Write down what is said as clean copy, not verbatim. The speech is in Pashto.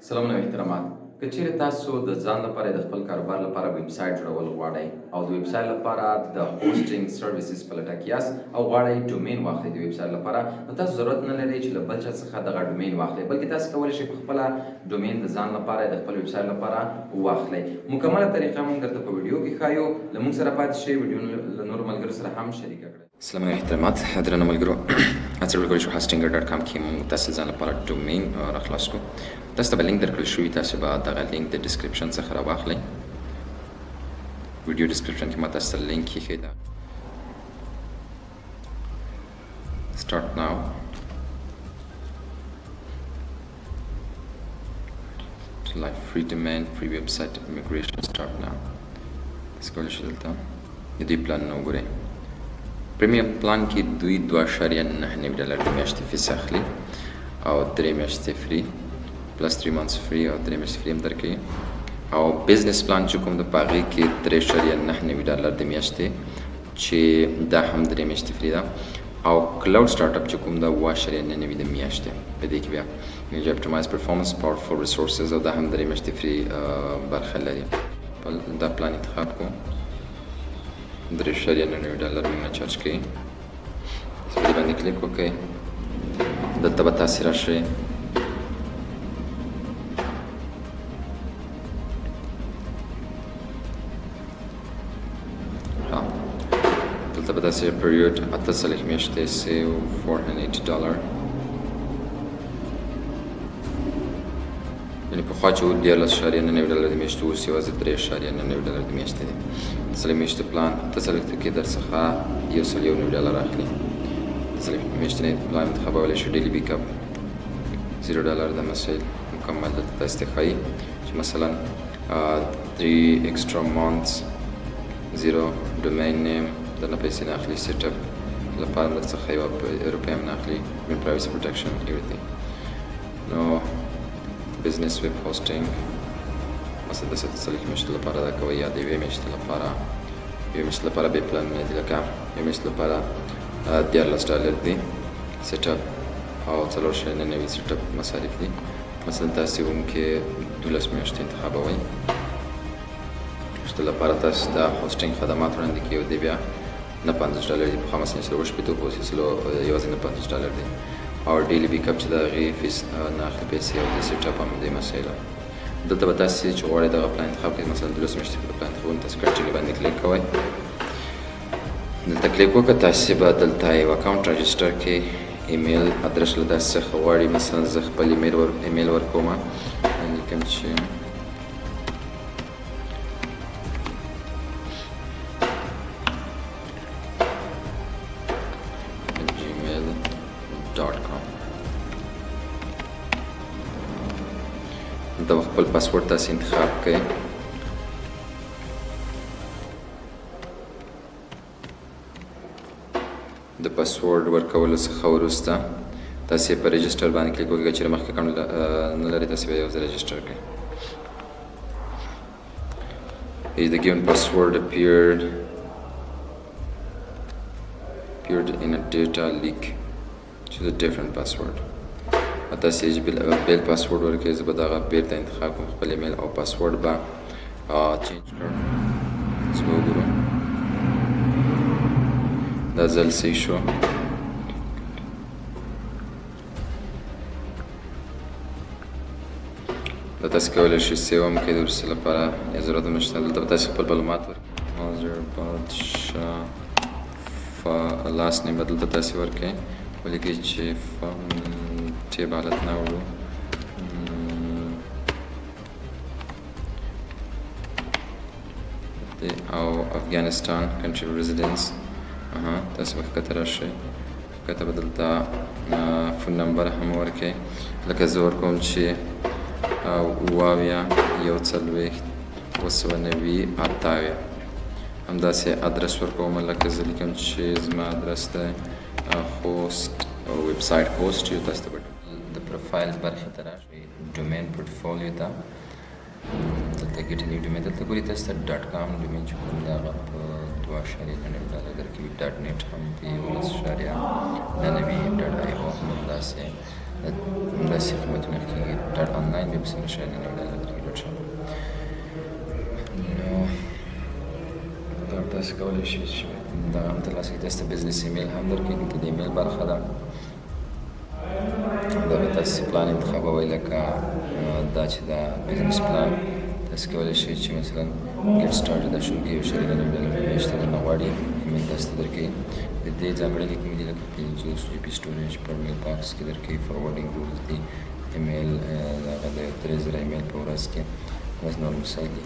سلامونه او احترامات. که چیرې تاسو د ځان لپاره د خپل کاروبار لپاره ویبسایټ جوړول غواړئ او د ویبسایټ لپاره د هوسټینګ سروسز په لټه کې یاست او غواړئ ډومین واخلئ د ویبسایټ لپاره، نو تاسو ضرورت نه لرئ چې له بل چا څخه دغه ډومین واخلئ، بلکې تاسو کولی شئ په خپله ډومین د ځان لپاره د خپل ویبسایټ لپاره واخلئ. مکمله طریقه موږ درته په ویډیو کې ښایو. له موږ سره پاتې شئ، ویډیو له نورو ملګرو سره هم شریکه کړئ. سلام علیکم احترامات درنو ملګرو. هڅه وکړئ چې هاسټنګر.com کې موږ تاسو ځان لپاره ډومین راخلاص کړو. تاسو ته به لینک درکړل شوي، تاسو به دغه لینک د ډسکرپشن څخه راواخلئ. ویډیو ډسکرپشن کې ما تاسو ته لینک ایښی ده. Start now. Like free domain, free website, immigration, start now. تاسو کولی شئ دلته د دوی پلانونه وګورئ. پریمیم پلان کې دوی 2.9 ډالر د میاشتې فیس اخلي او 3 میاشتې فری پلس 3 months فری او 3 میاشتې فری هم درکوي. او بزنس پلان چې کوم د په هغې کې 3.9 ډالر د میاشتې چې دا هم 3 میاشتې فری ده. او کلاود سټارټ اپ چې کوم دا 2.9 د میاشتې په دې کې بیا اپټیمایز پرفارمنس پاورفل ریسورسز او دا هم 3 میاشتې فری برخه لري. دا پلان انتخاب کوو. 3.9 ډالر مې چارج کوي. په دې باندې کلیک وکړئ. دلته به تاسې راشئ. دلته به تاسې پیریود 48 میاشتې سیو $480. یعنې پخوا چې و 14.9 ډالر د میاشتې اوس یوازې 3.9 ډالر د میاشتې دی. 3 میاشتې پلان 8 کې درڅخه 1.9 ډالر اخلي. 3 میاشتنی پلان انتخابولی شو. ډیلی بیک اپ 0 ډالر د مسایل مکمل دلته تاسو ته ښایي چې مثلا 3 extra months 0 domain name درنه پیسې نه اخلي. سیټ اپ لپاره درڅخه یوه روپۍ هم نه اخلي. پرایوسي پروټیکشن ایوریثینګ. نو بزنس ویب هوسټینګ مثلا د 3 میاشتو لپاره دا کوئ یا د 1 میاشتې لپاره. 1 میاشتې لپاره بې پلانونه دي، لکه 1 میاشتې لپاره 14 ډالر دي سیټ اپ او 4.9 سیټ اپ مصارف دي. مثلا تاسې هم کې 12 میاشتې انتخابوئ. میاشتې لپاره تاسو د هوسټینګ خدمات وړاندې کوي او دی بیا 50 ډالر دي. پخوا مثلا 180 په اوس یوازې 50 ډالر دي. او ډیلی بیک اپ چې د هغې فیس نه اخلي پیسې او د سیټ اپ هم دې مسایل. دلته به تاسې چې غواړئ دغه پلان انتخاب کړئ. مثلا 12 میاشتې په پلان انتخابونه تاسې کنټینیو باندې کلیک کوئ. دلته کلیک وکړه. تاسې به دلته یو اکاونټ راجسټر کړئ. ایمیل ادرس له تاسې څخه غواړي. مثلا زه خپل ایمیل ورکوم. لیکم چې gmail.com. دلته خپل پاسورډ تاسې انتخاب کړئ. د پاسورډ ورکولو څخه وروسته تاسې په رجسټر باندې کلیک وکړئ. چېرې مخکې اکاونټ نه لرئ تاسې به یو ځل رجسټر کړئ. Is the given password appeared in a data leak? Choose a different password. تاسې بیل پاسورډ ورکړئ. زه به دغه بیرته انتخاب کوم. خپل ایمیل او پاسورډ به چینج کړم. تاسې به وګورو دا ځل صحیح شو. دا تاسې کولی شئ سیو هم کړئ د وروستي لپاره یا ضرورت هم نشته. دلته به تاسې خپل معلومات ورکړئ. لاست نیم به دلته تاسې ورکړئ. ولیکئ چې ټیب حالت نه وړو. او افغانستان کنټري ریزیډنس. تاسې به ښکته راشئ. ښکته به دلته فون نمبر هم ورکړئ. لکه زه ورکوم چې 78 همداسې ادرس ورکوم. لکه زه لیکم چې زما ادرس دی هوست ویبسایټ هوست یو. تاسو ته به د پروفایل برخې ته راشئ. ډومین پورټفولیو ته دلته ګیټ نیو ډومین دلته ګورئ. تاسو ته .com ډومین چې کوم دی هغه په 2.9 ډالر درکوي. .net هم په 11.9 .io همداسې همداسې خدمتونه کېږي ډاټ آنلاین ویبسایټ شاید $9 درکوي ډاټ شام. نو دا تاسو کولی شئ چې دغه هم ترلاسه کړئ. تاسو ته بزنس ایمیل هم درکوي، دلته د ایمیل برخه ده. دا به تاسو پلان انتخابوئ، لکه دا چې دا بزنس پلان تاسو کولی شئ چې مثلا ګیټ سټارټ دا شروع کړئ. $1.99 میاشتې درنه غواړي، ایمیل تاسو ته درکوي. د دې ځانګړنې کومې دي لکه 50 GB سټوریج پر میل باکس کې درکوي. فارورډینګ رولز دي، ایمیل هغه د 3000 ایمیل په ورځ کې بس نور مسایل دي.